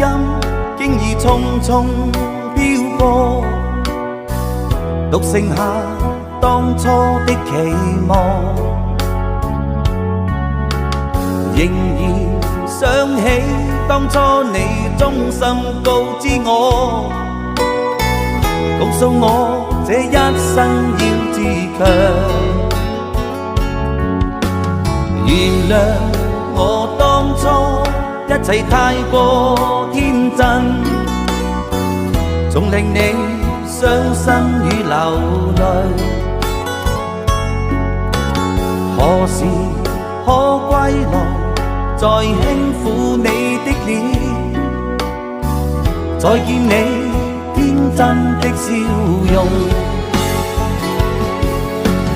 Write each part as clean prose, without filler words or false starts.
音經已匆匆飄過，獨剩下當初的期望，仍然想起當初你衷心告知我，告訴我這一生要自強。原諒我當初一切太過天真，總令你傷心與流淚。何時可歸來，再輕撫你的臉，再見你天真的笑容。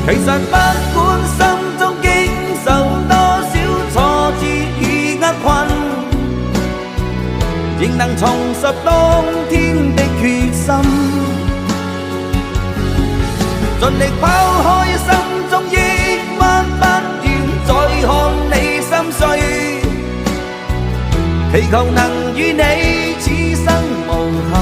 其實不管心中經受多少挫折與厄困，仍能重拾當天的決心，盡力拋開心中抑鬱，不願再看你心碎，祈求能與你此生無憾。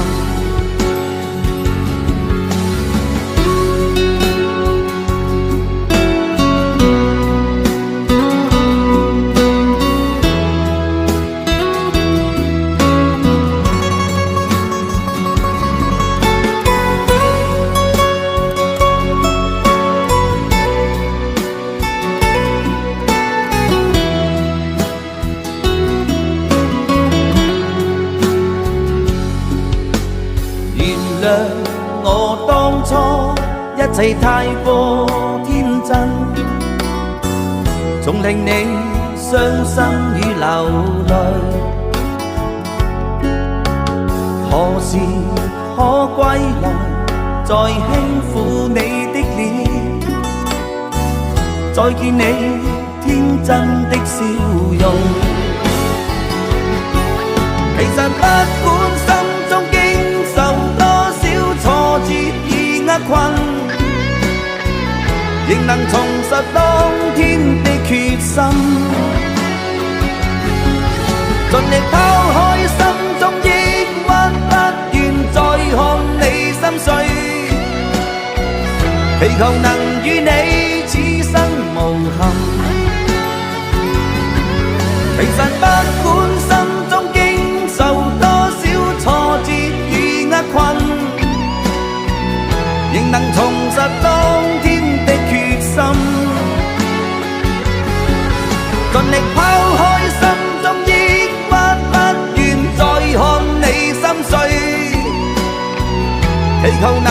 原諒我當初一切太過天真，總令你傷心與流淚。何時可歸來，再輕撫你的臉，再見你天真的笑容。其實不管心中經受多少挫折與厄困，仍能重拾當天的決心，盡力拋開心中抑鬱，不願再看你心碎，祈求能與你此生無憾。其實不管心中經受多少挫折與厄困，仍能重拾當天的決心，盡力拋開心中抑鬱，不願再看你心碎，祈求能